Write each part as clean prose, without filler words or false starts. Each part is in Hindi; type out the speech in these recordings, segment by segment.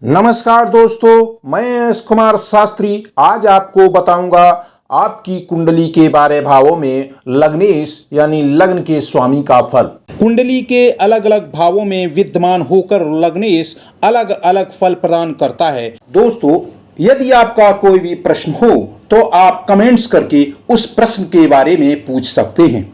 नमस्कार दोस्तों, मैं एस कुमार शास्त्री आज आपको बताऊंगा आपकी कुंडली के 12 भावों में लग्नेश यानी लग्न के स्वामी का फल। कुंडली के अलग अलग भावों में विद्यमान होकर लग्नेश अलग अलग फल प्रदान करता है। दोस्तों, यदि आपका कोई भी प्रश्न हो तो आप कमेंट्स करके उस प्रश्न के बारे में पूछ सकते हैं।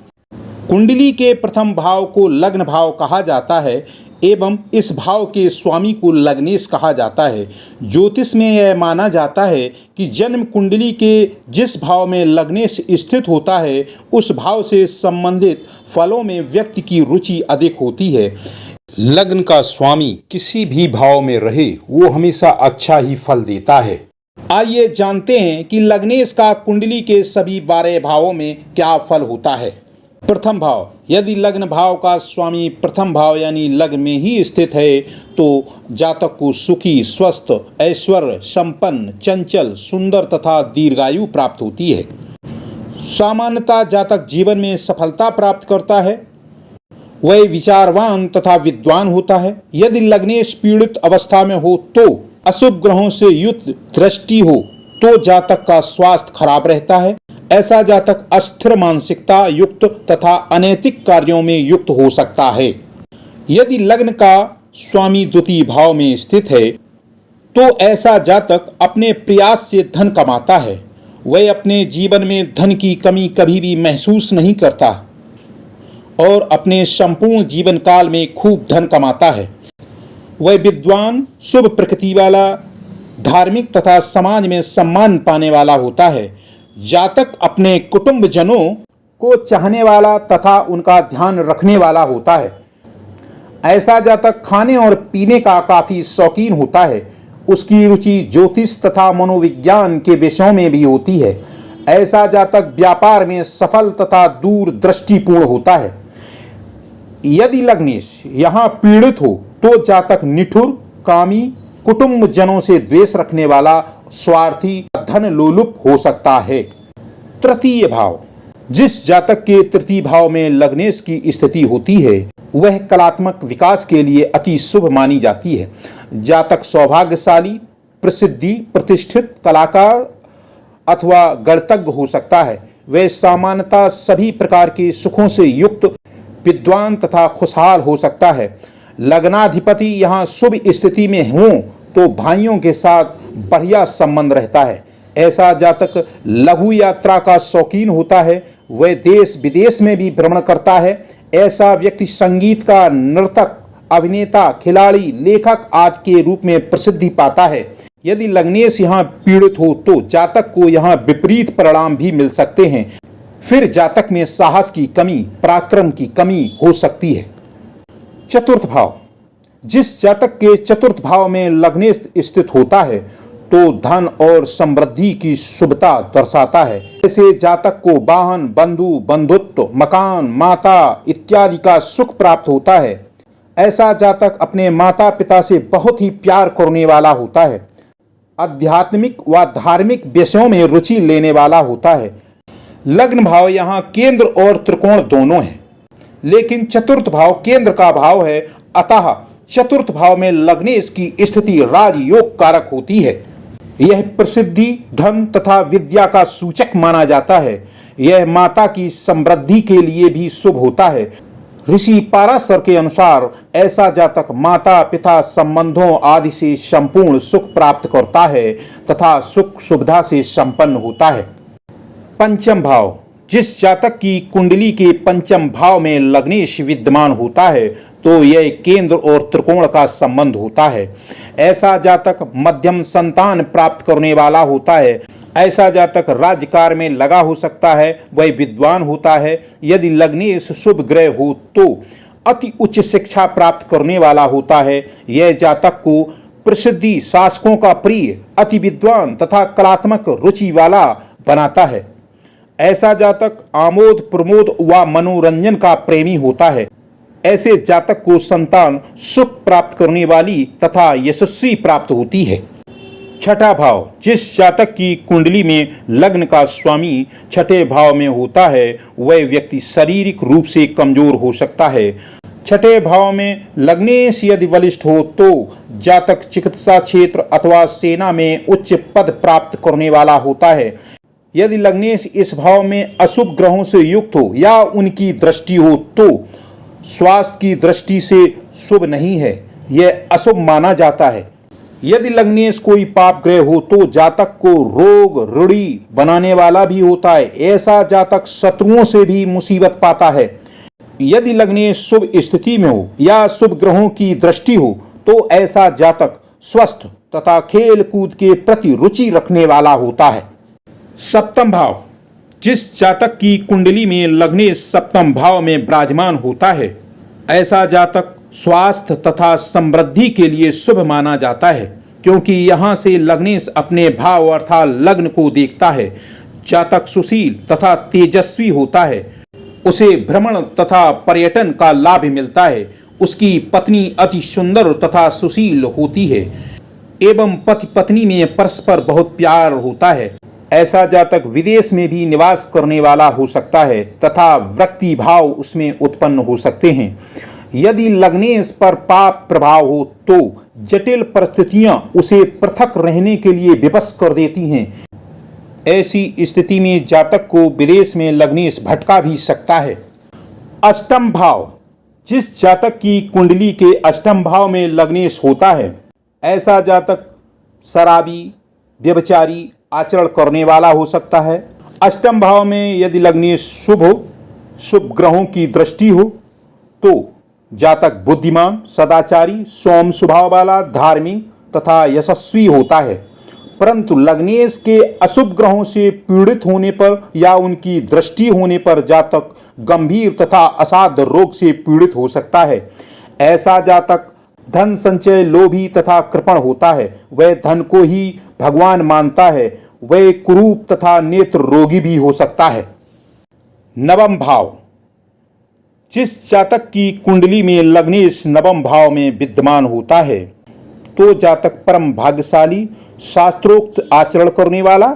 कुंडली के प्रथम भाव को लग्न भाव कहा जाता है एवं इस भाव के स्वामी को लग्नेश कहा जाता है। ज्योतिष में यह माना जाता है कि जन्म कुंडली के जिस भाव में लग्नेश स्थित होता है उस भाव से संबंधित फलों में व्यक्ति की रुचि अधिक होती है। लग्न का स्वामी किसी भी भाव में रहे वो हमेशा अच्छा ही फल देता है। आइए जानते हैं कि लग्नेश का कुंडली के सभी 12 भावों में क्या फल होता है। प्रथम भाव, यदि लग्न भाव का स्वामी प्रथम भाव यानी लग्न में ही स्थित है तो जातक को सुखी, स्वस्थ, ऐश्वर्य, संपन्न, चंचल, सुंदर तथा दीर्घायु प्राप्त होती है। सामान्यतः जातक जीवन में सफलता प्राप्त करता है। वह विचारवान तथा विद्वान होता है। यदि लग्नेश पीड़ित अवस्था में हो तो अशुभ ग्रहों से युक्त दृष्टि हो तो जातक का स्वास्थ्य खराब रहता है। ऐसा जातक अस्थिर मानसिकता युक्त तथा अनैतिक कार्यों में युक्त हो सकता है। यदि लग्न का स्वामी द्वितीय भाव में स्थित है तो ऐसा जातक अपने प्रयास से धन कमाता है। वह अपने जीवन में धन की कमी कभी भी महसूस नहीं करता और अपने संपूर्ण जीवन काल में खूब धन कमाता है। वह विद्वान, शुभ प्रकृति वाला, धार्मिक तथा समाज में सम्मान पाने वाला होता है। जातक अपने कुटुंबजनों को चाहने वाला तथा उनका ध्यान रखने वाला होता है। ऐसा जातक खाने और पीने का काफी शौकीन होता है। उसकी रुचि ज्योतिष तथा मनोविज्ञान के विषयों में भी होती है। ऐसा जातक व्यापार में सफल तथा दूरदृष्टिपूर्ण होता है। यदि लग्नेश यहाँ पीड़ित हो तो जातक निठुर, कामी, कुटुंबजनों से द्वेष रखने वाला, स्वार्थी, धन लोलुप हो सकता है। तृतीय भाव, जिस जातक के तृतीय भाव में लग्नेश की स्थिति होती है वह कलात्मक विकास के लिए अति शुभ मानी जाती है। जातक सौभाग्यशाली, प्रसिद्धि, प्रतिष्ठित कलाकार अथवा गणितज्ञ हो सकता है। वह सामान्यतः सभी प्रकार के सुखों से युक्त, विद्वान तथा खुशहाल हो सकता है। लग्नाधिपति यहाँ शुभ स्थिति में हो तो भाइयों के साथ बढ़िया संबंध रहता है। ऐसा जातक लघु यात्रा का शौकीन होता है। वह देश विदेश में भी भ्रमण करता है। ऐसा व्यक्ति संगीत का नर्तक, अभिनेता, खिलाड़ी, लेखक आदि के रूप में प्रसिद्धि पाता है। यदि लग्नेश यहाँ पीड़ित हो तो जातक को यहाँ विपरीत परिणाम भी मिल सकते हैं। फिर जातक में साहस की कमी, पराक्रम की कमी हो सकती है। चतुर्थ भाव, जिस जातक के चतुर्थ भाव में लग्नेश स्थित होता है तो धन और समृद्धि की शुभता दर्शाता है। ऐसे जातक को वाहन, बंधु, बंधुत्व, मकान, माता इत्यादि का सुख प्राप्त होता है। ऐसा जातक अपने माता पिता से बहुत ही प्यार करने वाला होता है। आध्यात्मिक व धार्मिक विषयों में रुचि लेने वाला होता है। लग्न भाव यहाँ केंद्र और त्रिकोण दोनों है, लेकिन चतुर्थ भाव केंद्र का भाव है। अतः चतुर्थ भाव में लग्नेश की स्थिति राजयोग कारक होती है। यह प्रसिद्धि, धन तथा विद्या का सूचक माना जाता है। यह माता की समृद्धि के लिए भी शुभ होता है। ऋषि पाराशर के अनुसार ऐसा जातक माता पिता संबंधों आदि से संपूर्ण सुख प्राप्त करता है तथा सुख सुविधा से संपन्न होता है। पंचम भाव, जिस जातक की कुंडली के पंचम भाव में लग्नेश विद्यमान होता है तो यह केंद्र और त्रिकोण का संबंध होता है। ऐसा जातक मध्यम संतान प्राप्त करने वाला होता है। ऐसा जातक राज्यकार्य में लगा हो सकता है। वह विद्वान होता है। यदि लग्नेश शुभ ग्रह हो तो अति उच्च शिक्षा प्राप्त करने वाला होता है। यह जातक को प्रसिद्धि, शासकों का प्रिय, अति विद्वान तथा कलात्मक रुचि वाला बनाता है। ऐसा जातक आमोद प्रमोद व मनोरंजन का प्रेमी होता है। ऐसे जातक को संतान सुख प्राप्त करने वाली तथा यशस्वी प्राप्त होती है। छठा भाव, जिस जातक की कुंडली में लग्न का स्वामी छठे भाव में होता है वह व्यक्ति शारीरिक रूप से कमजोर हो सकता है। छठे भाव में लग्नेश यदि बलिष्ठ हो तो जातक चिकित्सा क्षेत्र अथवा सेना में उच्च पद प्राप्त करने वाला होता है। यदि लग्नेश इस भाव में अशुभ ग्रहों से युक्त हो या उनकी दृष्टि हो तो स्वास्थ्य की दृष्टि से शुभ नहीं है, यह अशुभ माना जाता है। यदि लग्नेश कोई पाप ग्रह हो तो जातक को रोग रूढ़ी बनाने वाला भी होता है। ऐसा जातक शत्रुओं से भी मुसीबत पाता है। यदि लग्नेश शुभ स्थिति में हो या शुभ ग्रहों की दृष्टि हो तो ऐसा जातक स्वस्थ तथा खेल कूद के प्रति रुचि रखने वाला होता है। सप्तम भाव, जिस जातक की कुंडली में लग्नेश सप्तम भाव में विराजमान होता है, ऐसा जातक स्वास्थ्य तथा समृद्धि के लिए शुभ माना जाता है, क्योंकि यहाँ से लग्नेश अपने भाव अर्थात लग्न को देखता है। जातक सुशील तथा तेजस्वी होता है, उसे भ्रमण तथा पर्यटन का लाभ मिलता है। उसकी पत्नी अति सुंदर तथा सुशील होती है एवं पति पत्नी में परस्पर बहुत प्यार होता है। ऐसा जातक विदेश में भी निवास करने वाला हो सकता है तथा वृत्ति भाव उसमें उत्पन्न हो सकते हैं। यदि लग्नेश पर पाप प्रभाव हो तो जटिल परिस्थितियां उसे पृथक रहने के लिए विवश कर देती हैं। ऐसी स्थिति में जातक को विदेश में लग्नेश भटका भी सकता है। अष्टम भाव, जिस जातक की कुंडली के अष्टम भाव में लग्नेश होता है, ऐसा जातक शराबी व्यभिचारी आचरण करने वाला हो सकता है। अष्टम भाव में यदि लग्नेश शुभ हो, शुभ ग्रहों की दृष्टि हो तो जातक बुद्धिमान, सदाचारी, सौम्य स्वभाव वाला, धार्मिक तथा यशस्वी होता है। परंतु लग्नेश के अशुभ ग्रहों से पीड़ित होने पर या उनकी दृष्टि होने पर जातक गंभीर तथा असाध्य रोग से पीड़ित हो सकता है। ऐसा जातक धन संचय लोभी तथा कृपण होता है। वह धन को ही भगवान मानता है। वह कुरूप तथा नेत्र रोगी भी हो सकता है। नवम भाव, जिस जातक की कुंडली में लग्नेश नवम भाव में विद्यमान होता है तो जातक परम भाग्यशाली, शास्त्रोक्त आचरण करने वाला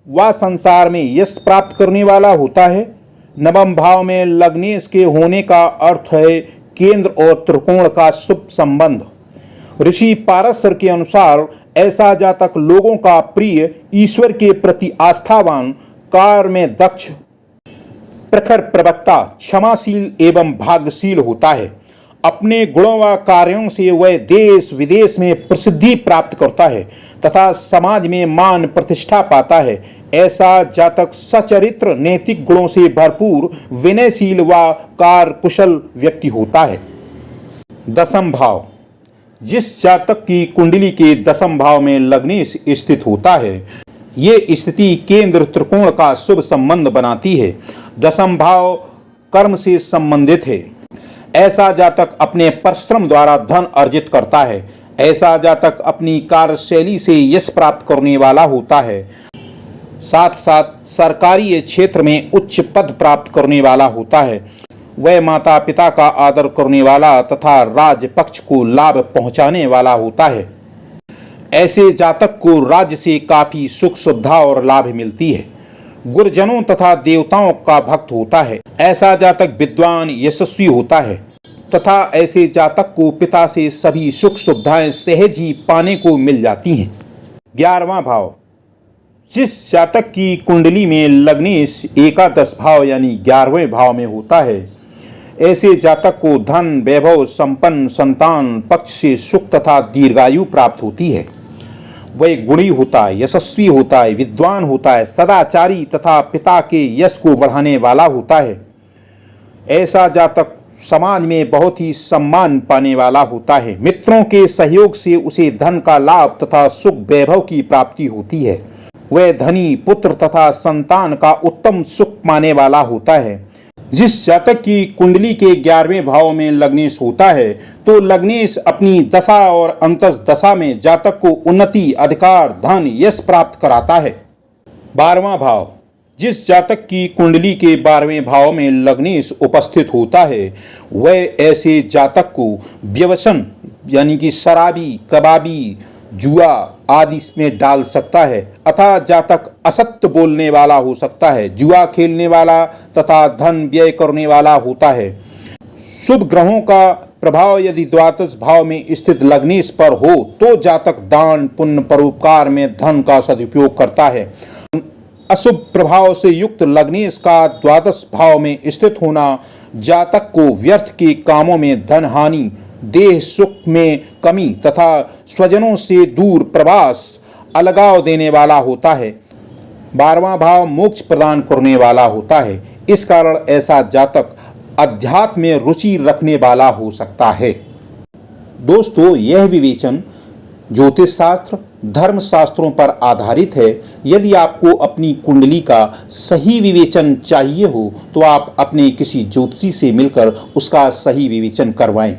व संसार में यश प्राप्त करने वाला होता है। नवम भाव में लग्नेश के होने का अर्थ है केंद्र और त्रिकोण का शुभ संबंध। ऋषि पारशर के अनुसार ऐसा जातक लोगों का प्रिय, ईश्वर के प्रति आस्थावान, कार्य में दक्ष, प्रखर प्रवक्ता, क्षमाशील एवं भाग्यशील होता है। अपने गुणों व कार्यों से वह देश विदेश में प्रसिद्धि प्राप्त करता है तथा समाज में मान प्रतिष्ठा पाता है। ऐसा जातक सचरित्र, नैतिक गुणों से भरपूर, विनयशील व कार्यकुशल व्यक्ति होता है। दसम भाव, जिस जातक की कुंडली के दसम भाव में लग्नेश स्थित होता है, ये स्थिति केंद्र त्रिकोण का शुभ संबंध बनाती है। दसम भाव कर्म से संबंधित है। ऐसा जातक अपने परिश्रम द्वारा धन अर्जित करता है। ऐसा जातक अपनी कार्यशैली से यश प्राप्त करने वाला होता है। साथ साथ सरकारी क्षेत्र में उच्च पद प्राप्त करने वाला होता है। वह माता पिता का आदर करने वाला तथा राज्य पक्ष को लाभ पहुंचाने वाला होता है। ऐसे जातक को राज्य से काफी सुख सुविधा और लाभ मिलती है। गुरुजनों तथा देवताओं का भक्त होता है। ऐसा जातक विद्वान, यशस्वी होता है तथा ऐसे जातक को पिता से सभी सुख सुविधाएं सहज ही पाने को मिल जाती हैं। 11वां भाव, जिस जातक की कुंडली में लग्नेश एकादश भाव यानी 11वें भाव में होता है, ऐसे जातक को धन, वैभव, संपन्न, संतान पक्ष से सुख तथा दीर्घायु प्राप्त होती है। वह गुणी होता है, यशस्वी होता है, विद्वान होता है, सदाचारी तथा पिता के यश को बढ़ाने वाला होता है। ऐसा जातक समाज में बहुत ही सम्मान पाने वाला होता है। मित्रों के सहयोग से उसे धन का लाभ तथा सुख वैभव की प्राप्ति होती है। वह धनी, पुत्र तथा संतान का उत्तम सुख पाने वाला होता है। जिस जातक की कुंडली के 11वें भाव में लग्नेश होता है तो लग्नेश अपनी दशा और अंतस दशा में जातक को उन्नति, अधिकार, धन, यश प्राप्त कराता है। 12वां भाव, जिस जातक की कुंडली के 12वें भाव में लग्नेश उपस्थित होता है, वह ऐसे जातक को व्यसन यानी कि शराबी, कबाबी, जुआ आदि में डाल सकता है। अतः जातक असत्य बोलने वाला हो सकता है, जुआ खेलने वाला तथा धन व्यय करने वाला होता है। शुभ ग्रहों का प्रभाव यदि द्वादश भाव में स्थित लग्नेश पर हो तो जातक दान पुण्य परोपकार में धन का सदुपयोग करता है। अशुभ प्रभाव से युक्त लग्नेश का द्वादश भाव में स्थित होना जातक को व्यर्थ के कामों में धन हानि, देह सुख में कमी तथा स्वजनों से दूर प्रवास अलगाव देने वाला होता है। 12वां भाव मोक्ष प्रदान करने वाला होता है। इस कारण ऐसा जातक अध्यात्म में रुचि रखने वाला हो सकता है। दोस्तों, यह विवेचन ज्योतिष शास्त्र धर्म शास्त्रों पर आधारित है। यदि आपको अपनी कुंडली का सही विवेचन चाहिए हो तो आप अपने किसी ज्योतिषी से मिलकर उसका सही विवेचन करवाएं।